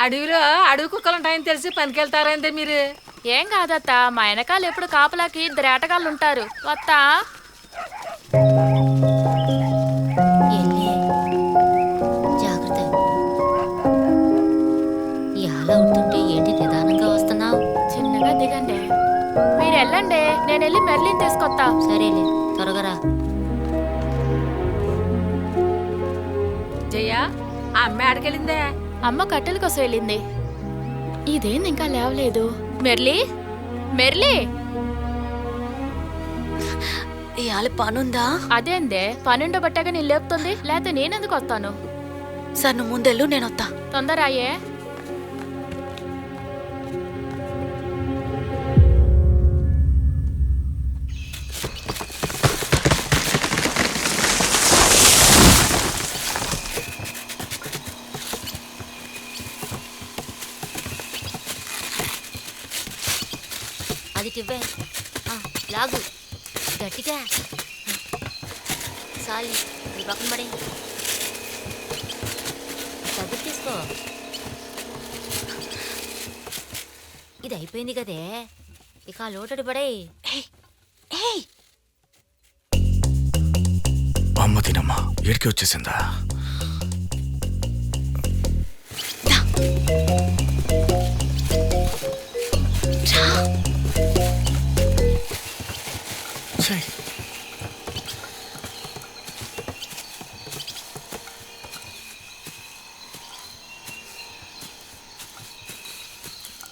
అడవిలో అడవి కుక్కలు ఉంటాయని తెలిసి పనికెళ్తారైందే మీరు. ఏం కాదత్త, మా వెనకాల ఎప్పుడు కాపలాకి ఇద్దరు ఏటగాళ్ళు ఉంటారు. వత్తా జాగ్రత్త. ఎలా అవుతుంటే ఏంటి నిదానంగా వస్తున్నావు? చిన్నగా దిగండి. మీరు వెళ్ళండి, నేను వెళ్ళి మెర్లిన్ తీసుకొస్తా. సరేలే, త్వరగా రా. జయ, ఆ అమ్మాయి ఆడకెళ్ళిందే. అమ్మ కట్టెల కోసం వెళ్ళింది. ఇదేంది ఇంకా లేవలేదు? మెర్లీ, మెర్లీ, ఇవాళ పనుందా? అదేందే పనుండబట్టగా నేను లేపుతుంది, లేకపోతే నేనెందుకు వస్తాను? సార్ నువ్వు ముందెళ్ళు, నేను వస్తా. తొందర అయ్యే. అది టివ్వే, లాగు గట్టిగా. సాలి ఈ పక్కన పడే, తగ్గు తీసుకో. ఇది అయిపోయింది కదే, ఇక ఆ లోటడి పడే. అమ్మ తినమ్మా, ఏడికి వచ్చేసిందా?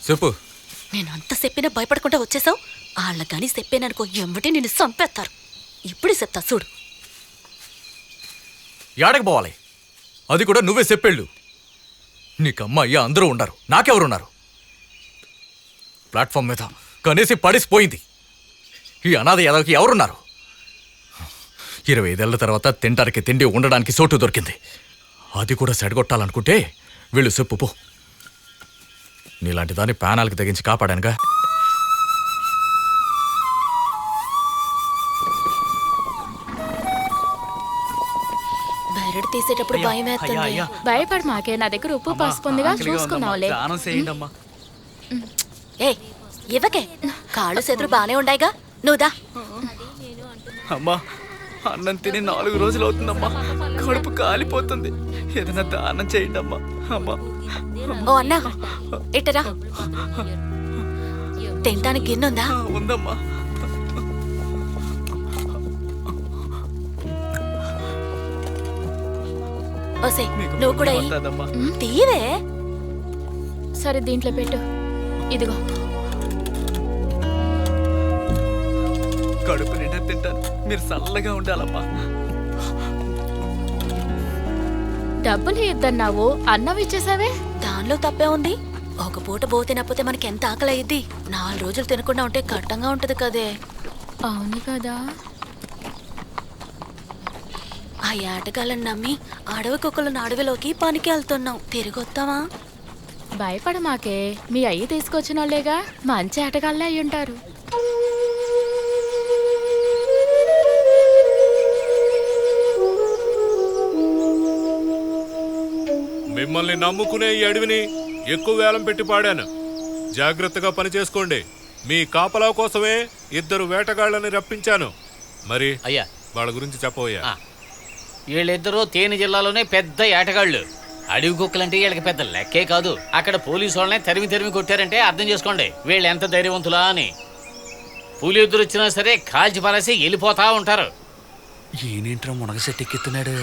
చెప్పు. నేను అంత చెప్పినా భయపడకుండా వచ్చేసావు. వాళ్ళ కానీ చెప్పాననుకో ఎంబటి నిన్ను చంపేస్తారు. ఇప్పుడు చెప్తా చూడు. ఏడకి పోవాలి? అది కూడా నువ్వే చెప్పేళ్ళు. నీకమ్మ అయ్యా అందరూ ఉండరు, నాకెవరున్నారు? ప్లాట్ఫామ్ మీద కనేసి పడిసిపోయింది. ఈ అనాథ యాదవకి ఎవరున్నారు? 25 ఏళ్ల తర్వాత తింటానికి తిండి, ఉండడానికి చోటు దొరికింది. అది కూడా సెడగొట్టాలనుకుంటే వీళ్ళు చెప్పు పో. నీలాంటి దాన్ని ప్యానాలకు తెగించి కాపాడానుగా. బయట తీసేటప్పుడు భయం వేస్తుంది. భయపడి మాకే, నా దగ్గర ఉప్పు పసుపుందిగా, చూసుకున్నావులే. ఏ ఇవ్వకే, కాళ్ళు చేతులు బానే ఉండాయిగా, నువ్వుదా. అమ్మా, అన్నం తిని 4 రోజులు అవుతుందమ్మా. కడుపు కాలిపోతుంది. ఏదైనా దానం చేయండి అమ్మా. అమ్మా, ఓ అన్నా, ఇట్టరా. తినటానికి గిన్నుందా? ఉందమ్మా. ఓసే నువ్వు కూడా తీవే. సరే దీంట్లో పెట్టు. ఇదిగో. కడుపు నిండా తింటాను, మీరు చల్లగా ఉండాలమ్మా. డబ్బులు ఇద్దన్నావు, అన్నం ఇచ్చేసావే. దానిలో తప్పే ఉంది. ఒక పూట బో తినకపోతే మనకి ఎంత ఆకలి అయ్యిద్ది. 4 రోజులు తినకుండా ఉంటే కట్టంగా ఉంటది కదే. అవును కదా. ఆ ఏటగాళ్ళని నమ్మి అడవి కుక్కలను అడవిలోకి పనికి వెళ్తున్నాం. తిరిగి వస్తావా? భయపడ మాకే, మీ అయ్యి తీసుకొచ్చిన వాళ్ళేగా, మంచి ఆటగాళ్ళే అయి ఉంటారు. మిమ్మల్ని నమ్ముకునే ఈ అడవిని ఎక్కువ వేలం పెట్టి పాడాను. జాగ్రత్తగా పని చేసుకోండి. మీ కాపలా కోసమే 2 వేటగాళ్ళని రప్పించాను. మరి అయ్యా, వాళ్ళ గురించి చెప్పవయ్యా. వీళ్ళిద్దరూ తేని జిల్లాలోనే పెద్ద ఏటగాళ్ళు. అడవి కుక్కలంటే వీళ్ళకి పెద్ద లెక్కే కాదు. అక్కడ పోలీసు వాళ్ళనే తరిమి కొట్టారంటే అర్థం చేసుకోండి వీళ్ళు ఎంత ధైర్యవంతులా అని. పులి ఎదురు వచ్చినా సరే కాల్చి పారేసి వెళ్ళిపోతా ఉంటారు. ఈయనేంట్రా మునగ సెట్ ఎక్కిస్తున్నాడు?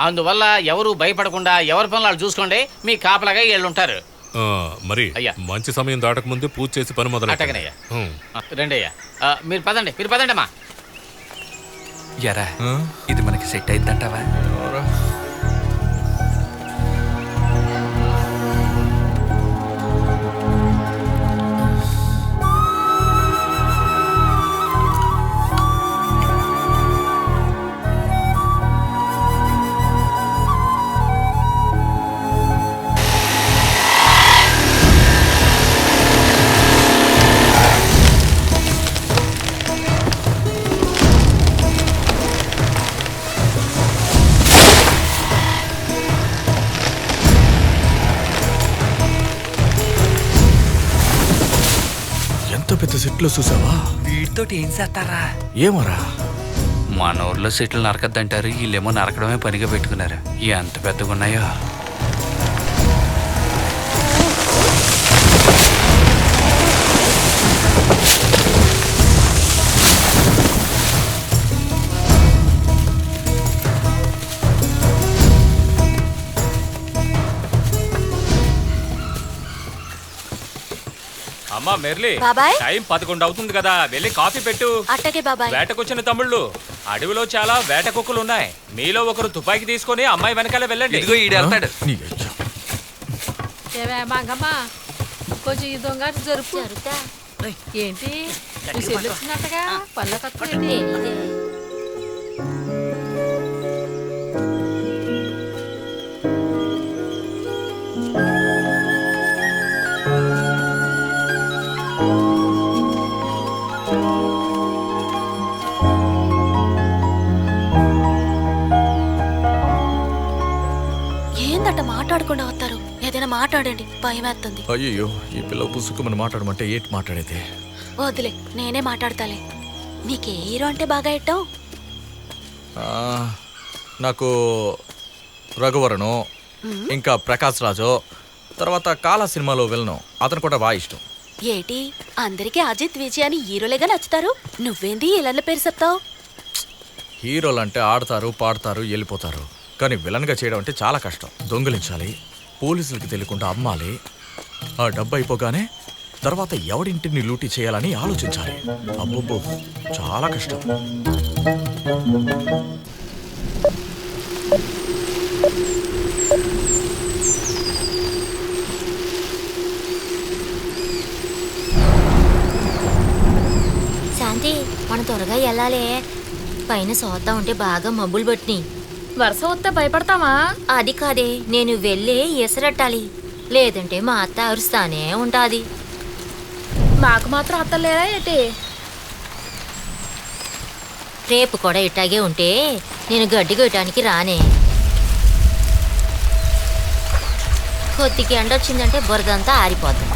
అందువల్ల ఎవరు భయపడకుండా ఎవరి పనులు చూసుకోండి. మీ కాపలాగా వీళ్ళు ఉంటారు. మరి అయ్యా, మంచి సమయం దాటక ముందే పూజ చేసి పని మొదలు. అట్టగనయ్యా. రండి అయ్యా, మీరు పదండి అమ్మా. ఎరా, ఇది మనకి సెట్ అయిద్దంటావా? పెద్ద సెట్లో చూసావా? వీటితోటి ఏం చేస్తారా? ఏమరా? మన ఊర్లో సెట్లు నరకద్దంటారు, వీళ్ళేమో నరకడమే పనిగా పెట్టుకున్నారు. ఎంత పెద్దగా ఉన్నాయో. అమ్మా మెర్లి, బాబాయ్. టైం 11 అవుతుంది కదా, వెళ్ళి కాఫీ పెట్టు. అట్టగే బాబాయ్. వేటకొచ్చిన తమ్ముళ్ళు, అడవిలో చాలా వేట కుక్కలు ఉన్నాయి. మీలో ఒకరు తుపాకీ తీసుకొని అమ్మాయి వెనకాల వెళ్ళండి. ఇదిగో ఈడు వెళ్తాడు. నీ అయ్యా. ఏవే మంగమ్మ, కొంచెం ఈ దొంగ జరుపు. ఏంటి నీ చెల్లి వచ్చినట్టుగా పళ్ళ కట్టుకుంటే ఏందట మాట్లాడకుండా వస్తారు? ఏదైనా మాట్లాడండి, భయం వేస్తుంది. అయ్యో, ఈ పిల్ల పుసుకుమని మాట్లాడమంటే ఏంటి మాట్లాడేది? వదిలే, నేనే మాట్లాడతాలే. నీకే హీరో అంటే బాగా ఇట్టం? ఆ, నాకు రఘువరను, ఇంకా ప్రకాష్ రాజు, తర్వాత కాలా సినిమాలో విలను అతను కూడా బాగా ఇష్టం. ఏటి అందరికీ అజిత్ విజయ్ అని హీరోలేగా నచ్చుతారు, నువ్వేంది ఇళ్ళ పేరు చెప్తావు? హీరోలు అంటే ఆడతారు, పాడతారు, వెళ్ళిపోతారు. కానీ విలన్గా చేయడం అంటే చాలా కష్టం. దొంగిలించాలి, పోలీసులకి తెలియకుండా అమ్మాలి, ఆ డబ్బు అయిపోగానే తర్వాత ఎవడింటిని లూటీ చేయాలని ఆలోచించాలి. అబ్బబ్బో, చాలా కష్టం. శాంతి, మనం త్వరగా వెళ్ళాలి. పైన సోతా ఉంటే బాగా మబ్బులు పట్టినాయి. వరుస వస్తే భయపడతావా? అది కాదే, నేను వెళ్ళి ఎసరట్టాలి, లేదంటే మా అత్త అరుస్తానే ఉంటాది. మాకు మాత్రం అత్తలేదా ఏంటి? రేపు కూడా ఇట్టాగే ఉంటే నేను గడ్డి కొయ్యటానికి రానే. కొద్దికి ఎండ వచ్చిందంటే బురదంతా ఆరిపోతుంది.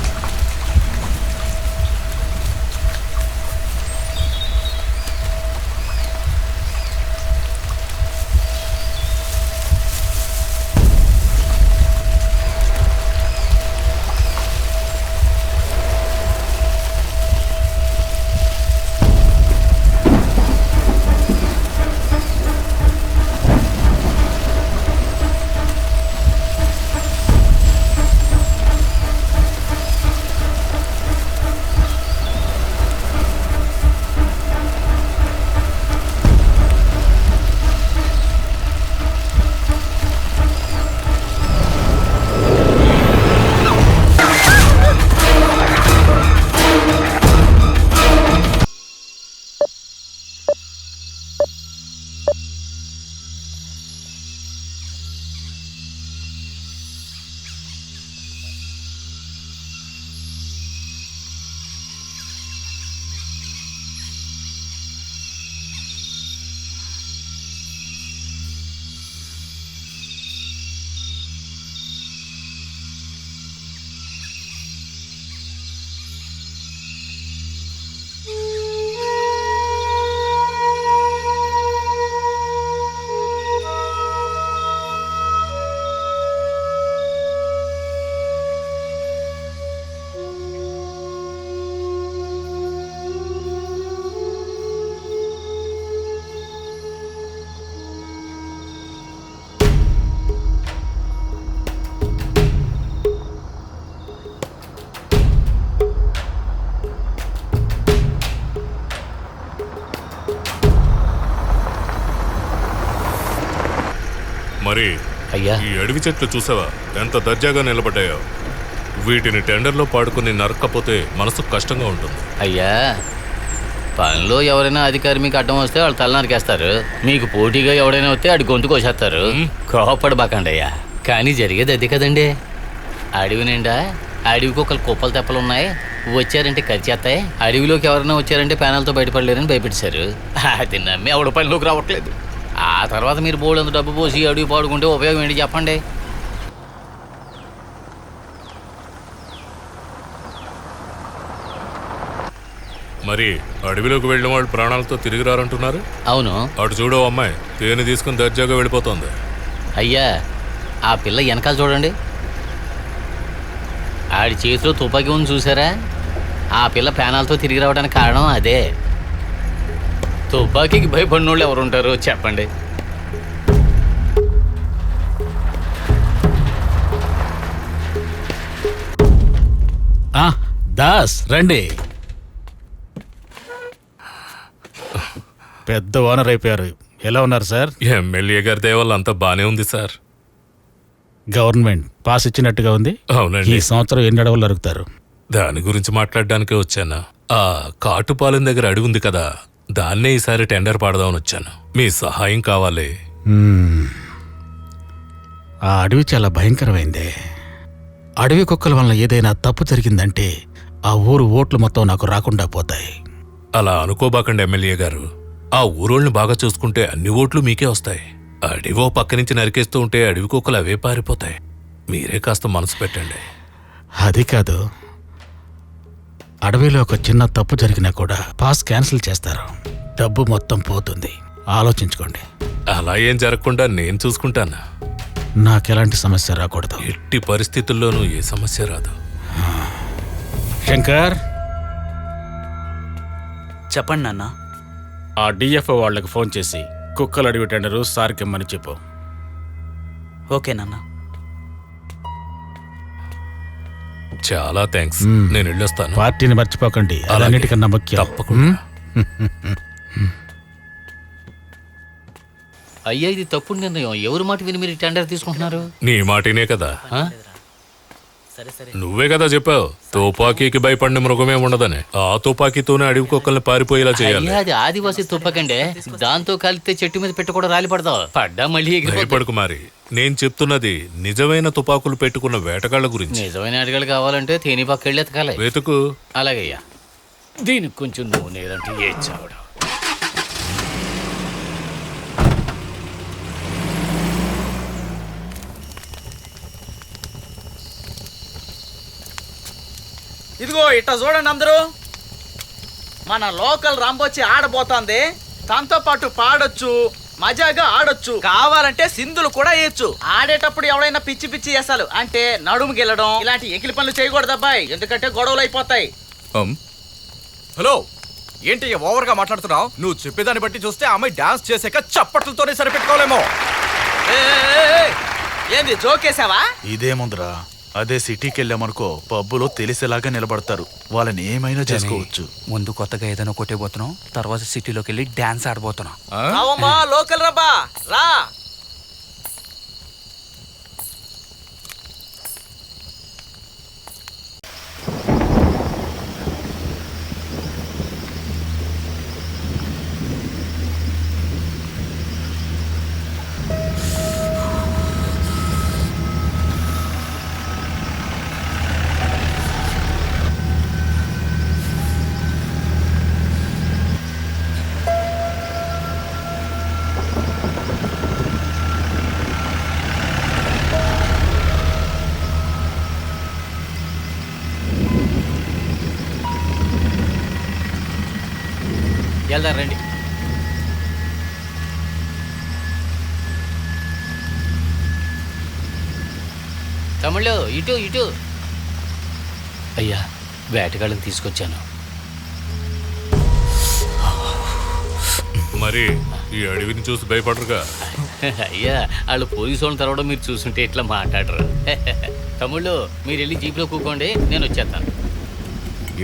మరి అయ్యా, ఈ అడవి చెట్లు చూసావా ఎంత దర్జాగా నిలబడ్డాయో? వీటిని టెండర్లో పాడుకుని నరక్కపోతే మనసు కష్టంగా ఉంటుంది. అయ్యా, పనిలో ఎవరైనా అధికారి మీకు అడ్డం వస్తే వాళ్ళు తల నరికేస్తారు. మీకు పోటీగా ఎవడైనా వస్తే ఆడి గొంతు కోసేస్తారు. కోపడబాకండి అయ్యా, కానీ జరిగేది అది కదండి. అడవి నిండా అడవి కుక్కలు కుప్పలు తెప్పలు ఉన్నాయి, వచ్చారంటే కరిచేస్తాయి. అడవిలోకి ఎవరైనా వచ్చారంటే ప్యానల్తో బయటపడలేరని భయపెట్టారు. అది నమ్మి ఆవిడ పనిలోకి రావట్లేదు. ఆ తర్వాత మీరు బోల్డంత డబ్బు పోసి అడవి పాడుకుంటే ఉపయోగం ఏంటి చెప్పండి? మరి అడవిలోకి వెళ్ళిన వాళ్ళు ప్రాణాలతో తిరిగి రారంటున్నారు. అవును. అటు చూడు అమ్మాయి తేనె తీసుకుని దర్జాగా వెళ్ళిపోతుంది. అయ్యా ఆ పిల్ల వెనకాల చూడండి, ఆడి చేతిలో తుపాకీ ఉంది చూసారా? ఆ పిల్ల ప్రాణాలతో తిరిగి రావడానికి కారణం అదే. తుపాకీకి భయపడిన వాళ్ళు ఎవరుంటారు చెప్పండి? దాస్ రండి. పెద్ద ఓనర్ అయిపోయారు. ఎలా ఉన్నారు సార్? ఎమ్మెల్యే గారి దేవల్ల అంతా బానే ఉంది సార్. గవర్నమెంట్ పాస్ ఇచ్చినట్టుగా ఉంది. అవునండి. ఈ సంవత్సరం ఎన్ని అడవులు నరుకుతారు? దాని గురించి మాట్లాడడానికే వచ్చాను. ఆ కాటుపాలెం దగ్గర అడవి ఉంది కదా, దాన్నే ఈసారి టెండర్ పాడదామని వచ్చాను. మీ సహాయం కావాలి. ఆ అడవి చాలా భయంకరమైందే. అడవి కుక్కల వలన ఏదైనా తప్పు జరిగిందంటే ఆ ఊరు ఓట్లు మొత్తం నాకు రాకుండా పోతాయి. అలా అనుకోబాకండి ఎమ్మెల్యే గారు. ఆ ఊరోళ్ళని బాగా చూసుకుంటే అన్ని ఓట్లు మీకే వస్తాయి. అడివో పక్క నుంచి నరికేస్తూ ఉంటే అడవి కుక్కలు అవే పారిపోతాయి. మీరే కాస్త మనసు పెట్టండి. అది కాదు, అడవిలో ఒక చిన్న తప్పు జరిగినా కూడా పాస్ క్యాన్సిల్ చేస్తారు. డబ్బు మొత్తం పోతుంది. ఆలోచించుకోండి. అలా ఏం జరగకుండా నేను చూసుకుంటాను. నాకెలాంటి సమస్య రాకూడదు. ఎట్టి పరిస్థితుల్లోనూ ఏ సమస్య రాదు. శంకర్, చెప్పండి నాన్న. ఆ డిఎఫ్ఓ వాళ్ళకి ఫోన్ చేసి కుక్కలు అడవి టెండరు సార్కిమ్మని చెప్పు. ఓకే నాన్న. చాలా థ్యాంక్స్. నేను వెళ్ళొస్తాను. పార్టీని మర్చిపోకండి, అన్నిటికన్నా ముఖ్యం. తప్పకుండా. అయ్యా ఇది తప్పుడు నిర్ణయం. ఎవరి మాట విని మీరు టెండర్ తీసుకుంటున్నారు? నీ మాటినే కదా. నువ్వే కదా చెప్పావు తుపాకీకి భయపడిన మృగమే ఉండదని. ఆ తుపాకీతోనే అడవి కుక్కల్ని పారిపోయేలా చేయాలి. అది ఆదివాసీ తుపాకండే, దాంతో కలిస్తే చెట్టు మీద పెట్టి కూడా రాలి పడతావు. పడ్డా మళ్ళీ భయపడకు మరి. నేను చెప్తున్నది నిజమైన తుపాకులు పెట్టుకున్న వేటగాళ్ల గురించి. నిజమైన అడగలు కావాలంటే తేనె పక్కెళ్ళి ఎతకాలి. వెతుకు. అలాగయ్యా. దీనికి కొంచెం నూనె ఏదంటే ఏ చావడం. ఇదిగో ఇట్లా చూడండి అందరూ, మన లోకల్ రాంబోచి ఆడబోతోంది. తనతో పాటు పాడొచ్చు, మజాగా ఆడొచ్చు, కావాలంటే సింధులు కూడా వేయచ్చు. ఆడేటప్పుడు ఎవడైనా పిచ్చి పిచ్చి చేసాలు అంటే నడుము గెలడం ఇలాంటి ఎకిలి పనులు చేయకూడదు అబ్బాయి, ఎందుకంటే గొడవలు అయిపోతాయి. హలో, ఏంటి ఓవర్గా మాట్లాడుతున్నావు? నువ్వు చెప్పేదాన్ని బట్టి చూస్తే అమ్మాయి డాన్స్ చేసాక చప్పట్లతోనే సరిపెట్టుకోలేమో. ఏంది జోకేసావా? ఇదేముందిరా, అదే సిటీకి వెళ్ళామనుకో పబ్బులో తెలిసేలాగా నిలబడతారు. వాళ్ళని ఏమైనా చేసుకోవచ్చు. ముందు కొత్తగా ఏదైనా కొట్టేపోతున్నాం, తర్వాత సిటీలోకి వెళ్ళి డాన్స్ ఆడబోతున్నాం. లోకల్ రబ్బా రా. వెళ్దాం రండి. తమ్ముళ్ళు ఇటు ఇటు. అయ్యా వేటగాళ్ళని తీసుకొచ్చాను. మరి ఈ అడవిని చూసి భయపడరుగా? అయ్యా వాళ్ళు పోలీసు వాళ్ళని తర్వాత మీరు చూస్తుంటే ఇట్లా మాట్లాడరు. తమ్ముళ్ళు మీరు వెళ్ళి జీప్లో కూకోండి, నేను వచ్చేస్తాను.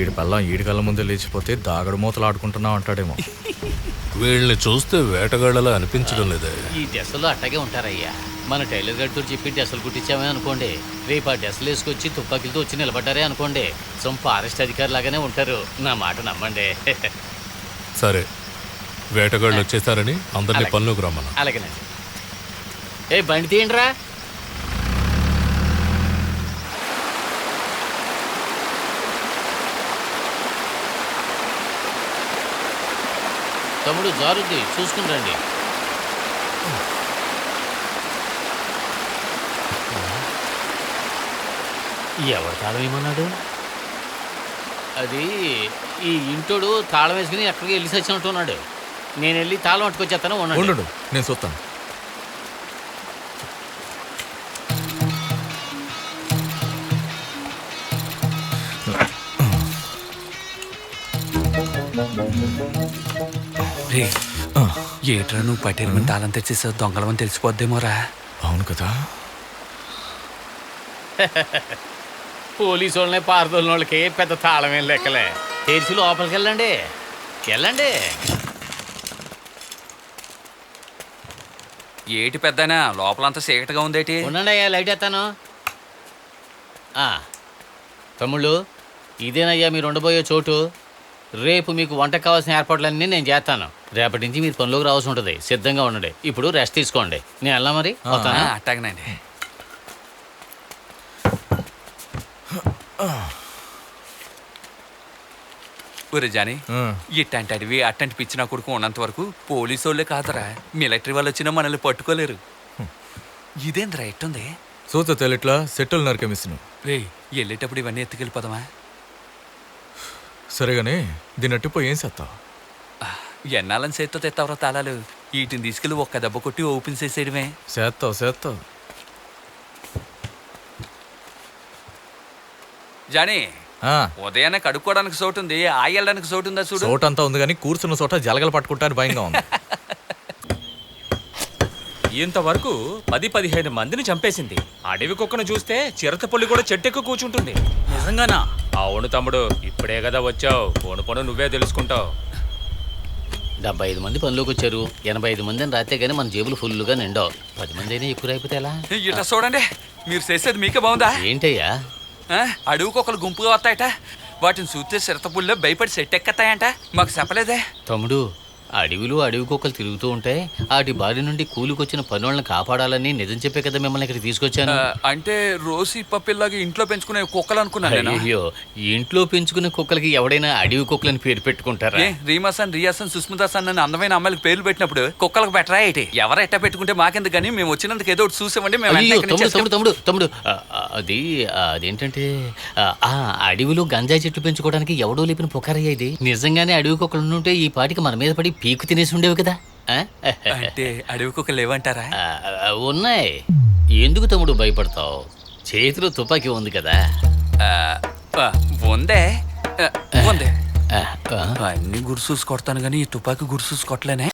ఈడి పల్లం ఈడి కళ్ళ ముందే లేచిపోతే దాగడు మూతలు ఆడుకుంటున్నావు అంటాడేమో. వీళ్ళని చూస్తే వేటగాళ్ళలా అనిపించడం లేదా? ఈ డ్రెస్సులో అట్టగే ఉంటారయ్యా. మన టైలర్ గారితో చెప్పి డ్రెస్సులు కుట్టించామే అనుకోండి, రేపు ఆ డ్రెస్సులు వేసుకొచ్చి తుపాకీలతో వచ్చి నిలబడ్డారే అనుకోండి, సొంత ఫారెస్ట్ అధికారి లాగానే ఉంటారు. నా మాట నమ్మండి. సరే, వేటగాళ్ళు వచ్చేసారని అందరినీ పనులకు రమ్మను. అలాగేనండి. ఏ బండి తీయండిరా. తమ్ముడు జారుద్ది, చూసుకుని రండి. ఎవరు తాళం ఏమన్నాడు? అది ఈ ఇంటోడు తాళం వేసుకుని ఎక్కడికి వెళ్ళి వచ్చినట్టు ఉన్నాడు. నేను వెళ్ళి తాళం పట్టుకొచ్చేస్తాను. ఉండు, నేను చూస్తాను. రే ఏట్రా నువ్వు పట్టేరమని తాళం తెచ్చేసావు, దొంగలమని తెలిసిపోద్దేమోరా. అవును కదా. పోలీసు వాళ్ళని పారదోలిన వాళ్ళకి పెద్ద తాళం ఏం లెక్కలే. తెరిచి లోపలికి వెళ్ళండి. ఏటి పెద్దనా లోపలంతా చీకటిగా ఉందేటి? ఉండండి అయ్యా, లైట్ ఎత్తాను. తమ్ముళ్ళు, ఇదేనయ్యా మీరు ఉండబోయే చోటు. రేపు మీకు వంటకు కావాల్సిన ఏర్పాట్లన్నీ నేను చేస్తాను. రేపటి నుంచి మీరు పనిలోకి రావాల్సి ఉంటుంది. సిద్ధంగా ఉండండి. ఇప్పుడు రెస్ట్ తీసుకోండి. నేను వెళ్ళా మరి. అట్టాగనండి. ఒరే జాని, ఇట్టంటి అడివి అట్టంటి పిచ్చిన కొడుకు ఉన్నంత వరకు పోలీసు వాళ్ళే కాదరా, మిలిటరీ వాళ్ళు వచ్చినా మనల్ని పట్టుకోలేరు. ఇదేంద్రా ఎట్టుంది? సూత తెలిట్లా సెట్టులు నరికేమిస్తున్నావు. రే వెళ్ళేటప్పుడు ఇవన్నీ ఎత్తుకెళ్ళిపోదామా? సరేగానే దీన్ని అట్టిపోయి ఏం చేస్తావు? ఎన్నాళ్ళని చేత్తో తెత్తావరా తాళాలు? వీటిని తీసుకెళ్ళి ఒక్క దెబ్బ కొట్టి ఓపెన్ చేసేయడమే. చేస్తావు. జానీ, ఉదయాన్నే కడుక్కోవడానికి చోటు ఉంది, ఆగెళ్ళడానికి చోటు ఉందా చూడు. చోటంతా ఉంది కానీ కూర్చున్న చోట జలగలు పట్టుకుంటానికి భయంగా ఉంది. ఇంతవరకు 10-15 మందిని చంపేసింది. అడవి కుక్కను చూస్తే చిరతపుల్లి కూడా చెట్టెక్కు కూర్చుంటుంది. నిజంగానా? అవును తమ్ముడు, ఇప్పుడే కదా వచ్చావు. పోను నువ్వే తెలుసుకుంటావు. 75 మంది పనిలోకి వచ్చారు. 85 మందిని రాతే గానీ మన జేబులు ఫుల్గా నిండవు. 10 మంది అయినా ఎక్కువ అయిపోతే ఎలా? ఇట్లా చూడండి, మీరు చేసేది మీకే బాగుందా? ఏంటయ్యా? అడవికి ఒకరు గుంపుగా వస్తాయట, వాటిని చూస్తే చిరతపుల్లో భయపడి సెట్ ఎక్కతాయంట. మాకు చెప్పలేదే. తమ్ముడు, అడవిలో అడవి కుక్కలు తిరుగుతూ ఉంటే వాటి బారి నుండి కూలికొచ్చిన పనులను కాపాడాలని నిజం చెప్పే కదా మిమ్మల్ని ఇక్కడ తీసుకొచ్చాను. అంటే రోజీ పప్పిల్లాగా ఇంట్లో పెంచుకునే కుక్కలు అనుకున్నాను. అయ్యో, ఇంట్లో పెంచుకునే కుక్కలకి ఎవడైనా అడవి కుక్కలని పేరు పెట్టుకుంటారా? రీమాసన్, రియాసన్, సుస్మితాసన్ అని అందమైన అమ్మాయిలకు పేర్లు పెట్టినప్పుడు కుక్కలకు బెటరా ఏంటి? ఎవరు ఎట్టా పెట్టుకుంటే మాకెందుకు, కానీ మేము వచ్చినందుకు ఏదో ఒకటి చూసామండి. తమ్ముడు, అదేంటంటే అడవిలో గంజాయి చెట్లు పెంచుకోవడానికి ఎవడో లేపిన పుకారయ్యా ఇది. నిజంగానే అడవి కుక్కలు ఉంటే ఈ పాటికి మన మీద పడి పీకు తినేసి ఉండేవి కదా. అంటే అడవి కుక్కలు లేవంటారా? ఉన్నాయి. ఎందుకు తమ్ముడు భయపడతావు? చేతిలో తుపాకీ ఉంది కదా. ఉందే అన్ని గుర్సూసి కొడతాను కానీ ఈ తుపాకీ గుర్సూసి కొట్టలేనే.